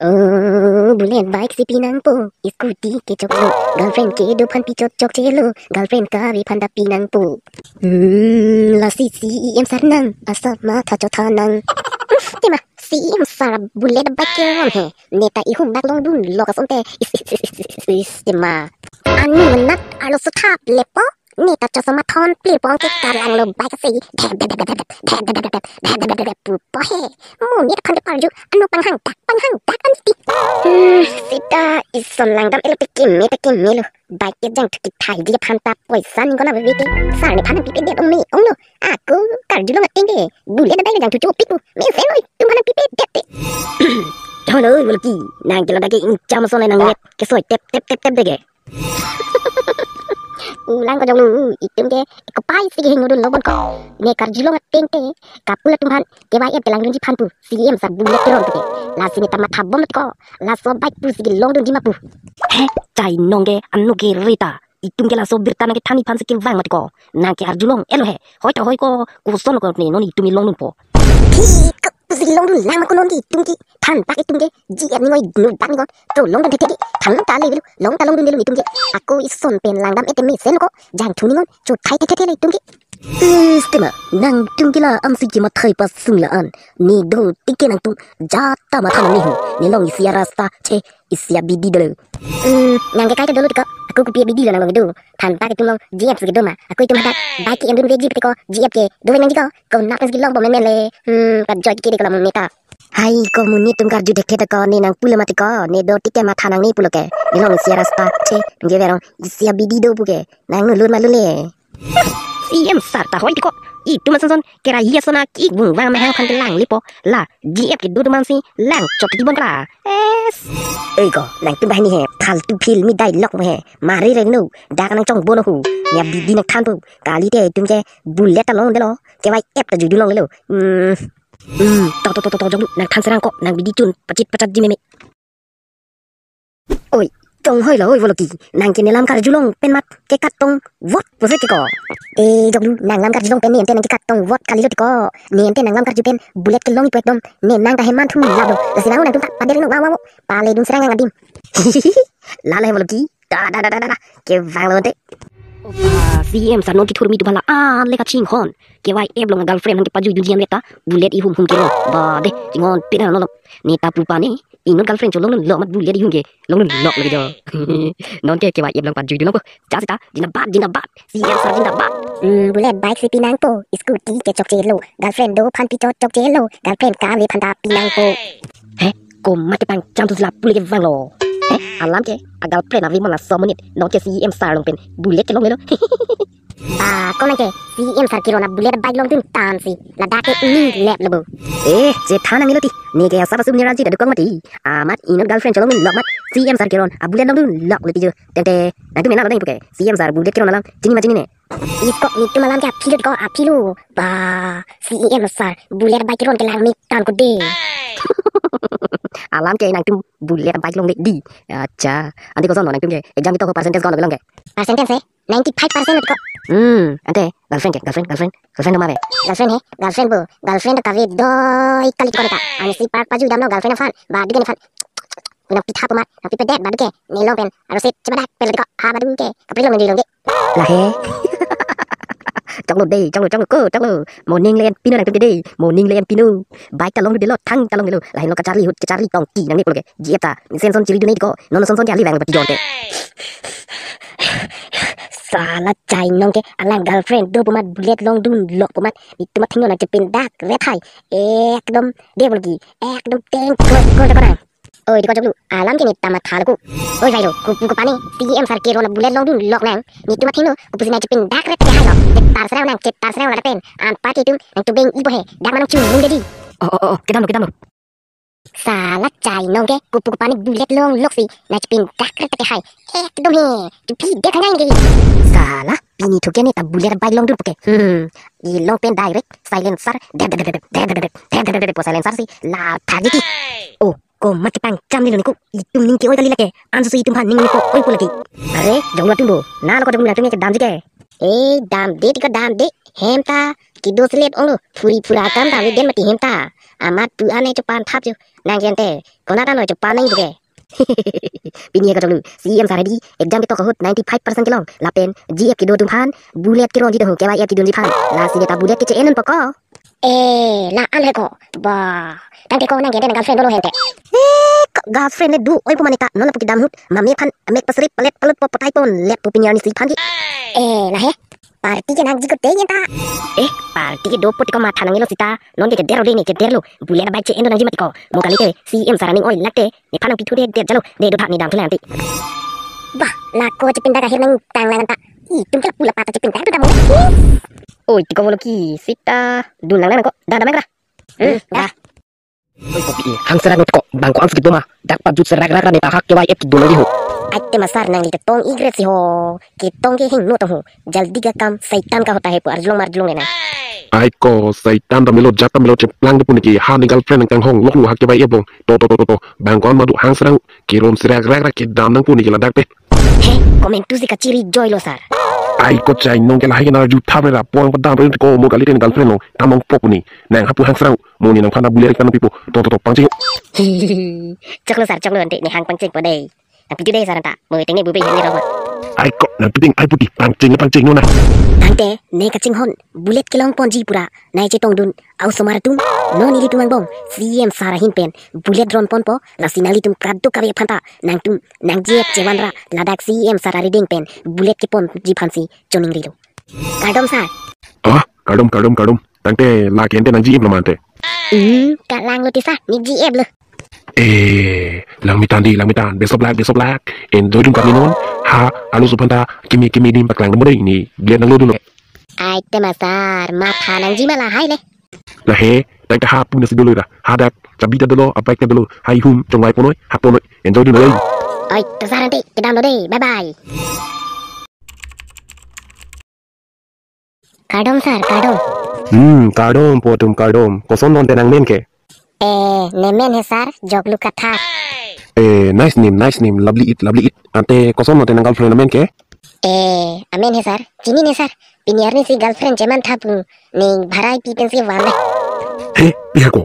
Bulan baik si pinang po, iskuti ke choklo, girlfriend ke do pan pi chok chok chelo, girlfriend ka vi panda pinang po. La si em sarnang, asa ma tha cho thanang. Tema si em sar bulan baik ke ron he, neta ihum bak long dun lokas onte tema. Ani menat alo sutap lepo. Ni ta cho sama thon pli pong ke kalang lo bai ka sei pu po he mu ni kan de parju anu panghang tak an sti sita ison lang dam elo pikim me lo bai ke jang thki thai dia phan ta poi san ko na vi ti sar ni phan pi pe de ong lo aku karju lo ngating de bule da dai jang tu piku me se noi tu phan pi pe de te thon ơi lo ki nang ke la da ke cham so nang net ke soi tep de ge lang ko jong itum ke ko pai si hingu dun lobon ko ne kar jilong teng te kapula tumhan ke bai et lang dun ji phan pu cm sa bulet ron te la sini tama thabom ko la so bai pu si long dun ji ma pu he chai nong ge anu ge rita itum ke la so birta na ke thani phan si ke wang mat ko na ke ar julong elo he hoi ko ku son ko ne non itumi long dun po si long dun lang ko non di tum ki than pak itum ke ji at ni ngoi nu dak ni ko to long dun te te than ta le long ta long dun le itum ke aku ison pen lang dam etemi sen ko jang thu ni ngon chu thai te le itum ke stima nang tum ki la am si ki ma thai pa sung la an ni do tike nang tum ja ta ma than ni hu ni long isia rasta che isia bidi de nang ke kai ke dulu ko aku ku pi bidi la nang do than pak itum long ji at si do ma aku itum hadat bai ki em dun ve ji ko ji at ke do nang ji ko na pes ki long bo men le ka joy ki de ko la meta hai komuni tum karju dekhe ta ko ne nang pula mati ko ne do tike ma thanang ni pulo ke ni long isia rasta che nge verong isia bidi do bu ke nang lun ma lun le cm sar ta hoi ko I tu masan kera iya sona ki bung wang ma hang kan lang lipo la gf ki du man si lang chok di bon kra es ei ko lang tu bai ni he thal tu phil mi dai lok he mari re no da kan chong bo no hu nya bi di nak than pu kali te tum je bullet ta long de lo ke bai ep ta ju du long le lo to jong nang than serang ko nang bi di chun pacit pacat ji me oi tong hoi lo oi voloki nang ke ne lam kar julong pen mat ke kat tong vot po se ke ko jong nang lam kar julong pen ne nang ke kat tong vot kali lo ko ne nang lam kar ju pen bullet ke long ipet dom ne nang ta heman thu la do la sinang nang tum pa de no wa pa le dun serang ngadim la le voloki da ke vang lo de cm sa non ki thur mi tu bala le ka ching hon ke wai eb long girlfriend hang ke paju du jam leta bullet I hum ke ro ba de jingon pina no ni ta pu pa ni ingon girlfriend cholong lo mat bullet I hum ke long lo le jo non ke wai eb long paju du no ja ta dina bat cm sa dina bat bullet bike si pinang po scooty ke chok chelo girlfriend do phan pi chok chelo girlfriend ka we phan ta pinang po he ko mat pang jam tu slap puli ke vang lo alam ke agal plan avi mala so menit non ke cm sar long pen bullet ke long le lo ko na ke cm sar kirona bullet bike long dun tan si la da ke ni lep lebo je thana miloti ni ke sa basum ni raji da ko mati amat inot girlfriend cholong lok mat cm sar kiron a bullet long dun lok le ti je tente na tu mena lo dai puke cm sar bullet kiron lang jini ma jini ne iko ni tu malam ke aphilu ko aphilu ba cm sar bullet bike kiron ke lang mi tan ko de alam ke nang tum bullet bike long di acha ante ko son nang tum ke exam to ko percentage ko long ke percentage 95% ko ante girlfriend mare girlfriend bu girlfriend ta ve doi kali ko ta ani si park paju dam no girlfriend fan ba digen fan na pitha pa ma na pipe det ba ke ni long pen aro se chbadak pe ko ha ba du ke kapri long di long ke la he trong lo morning len pino nang tum de morning len pino bai ta long de lo thang ta long de lo la no ka charli tong ki nang ni ko ke jieta sen son chiri du ni ko non son ya li bang ba ti jonte salah chai nong ke alang girlfriend do pumat bullet long dun lok pumat itu mat thingno na che pin dak re thai ekdom devolgi ekdom teng ko ta kana oi di ko jablu alam ke ni tamat thalaku oi vai ro ku pani tm sar ke ro na bullet long dun lok nang ni tu mat thingno upus na che pin dak re thai lo tar serau nang tar serau la pen an pa ti tum nang tu beng ibo he dak manang chu mung de di kedam lo salah chai nong ke ku pani bullet long lok si na che pin dak re thai ekdom he tu pi de thang ngi salah pini tu kene ta bullet bike long dun puke I long pen direct silencer de po silencer si la thagiti ko mat pang jam ni lo ni ku itum ning ke oi kali lake an su itum han ning ni ko oi pulaki are jong la tumbo na lo ko tum la tum ke dam jike dam de ti ko dam de hemta ki do slet ong lo puri pura tam ta we den mati hemta amat tu aneh cepan tap je nang gente kau nak no cepan nang buke pinia ka jolu CM saradi exam ke to kahut 95% kilong lapen GF ki do tum phan bullet ki ron ji de ke ba ki dun ji phan la sineta bullet ki che enon poko la an he ko ba tang ke ko nang gente nang girlfriend do hente girlfriend le du oi pu maneka non la pu ki dam hut mame phan amek pasrip palet palut po potai pon let pu pinia ni si phan ki la he party ke nang ji ko te yenta party ke do put ko matha nang lo sita non ke dero de ni ke derlo bullet ba che enon nang ji mat ko mo kali te CM saraning oi latte ni phan pi thu de jalo de do tha ni dam thu lanti bah la ko che pinda ka her nang tang lang ta tum ke pula pata che pinda tu dam oi ti ko lo ki sita dun lang nang ko da mai kra da oi kopi hang serang ko bang ko ang sikit mah dapat jut serag rag ni tahak ke YF dun lagi ho आते मसार नंगली तो तोंग इग्रेट सी हो कि तोंग के हिंग नो तो हो जल्दी का काम शैतान का होता है अर्जुन मार्जुन लेना ai ko saitan da melot jata melot plang de puniki ha ni girlfriend nang hong lok lu ha ke bai ebong to bang kon madu hang serang kirom sirak rak rak ke dam nang puniki la dak pe he komen tu si ka ciri joy lo sar ai ko chai nong ke la ha na ju tha ra puang padam pe ko mo kali ten girlfriend no tamong pop ni nang ha pu hang serang mo ni nang phana bulir kan pipo to pang ching chok lo sar chok lo ante ni hang pang ching pa dei tapi tu dei sar ta mo tenge bu be hen ni ro ai ko na piting ai puti pang ching no na tante ne ka ching hon bullet kilong ponji pura nai che tong dun au somar tum no ni tum bong CM sara hin pen bullet drone pon po la sinali tum kaddu ka ye phanta nang jet chewan ra ladak CM sara reading pen bullet ke pon ji phansi choning rilo kadom sa kadom tante la kente nang ji implemente ka lang lo tisa ni GF lo lang mitan besok lak enjoy dum kami non ha alu supanta kimi dim paklang mo dei ni biar nang lo dulu ai te masar matha nang ji mala hai le la he tak ta ha pu na si dulu da ha dak cabi ta dulu apa ka dulu hai hum trong wai ponoi ha ponoi enjoy dulu lagi oi terserah nanti ke dalam lo deh bye bye kadom sar kadom potum kadom koson non tenang men ke nemen he sar joglu katha nice name lovely it ante koson non tenang girlfriend men ke amen he sar chini ne sar piniar ni si girlfriend ceman thapu ni bharai pi pensi wale he pihak ko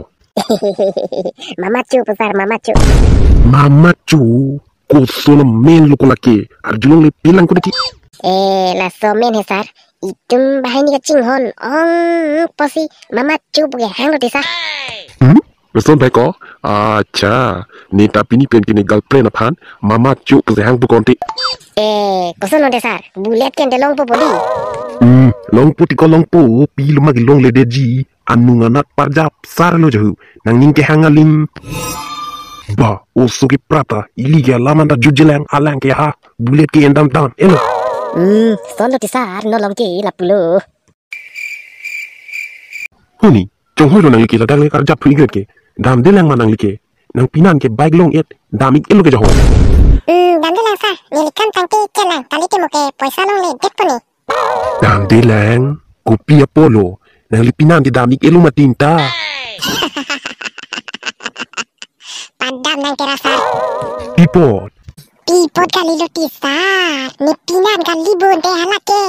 mama cu koson men lu ko laki arjulong le pilang ko diki la so men he sar itum bahai ni ka ching hon ong posi mama cu buge hang lo desa Beson baik ko acha ni tapi ni pen kini girlfriend aphan mama cu ke hang bu konti koson lo desar bulet ken de long po bodi long puti ko long pu pi lu magi long le deji anu nganak parjap sar lo jahu nang ning ke hangalim ba usuki prata ili ke lamanda jujelang alang ke ha bulet ke endam tan elo son lo desar no long ke la pulo huni chong hoi lo nang ke la dang le karja pui ke dam de lang manang like nang pinan ke bike long et damik elo ke jaho dam de lang sa nilikan tangke kelang kali ke mo ke poisa long le det poni dam de lang kopi apolo nang lipinan ke damik elo matinta padam nang terasa ipot kali lo tisar ni pinan kali bon de halake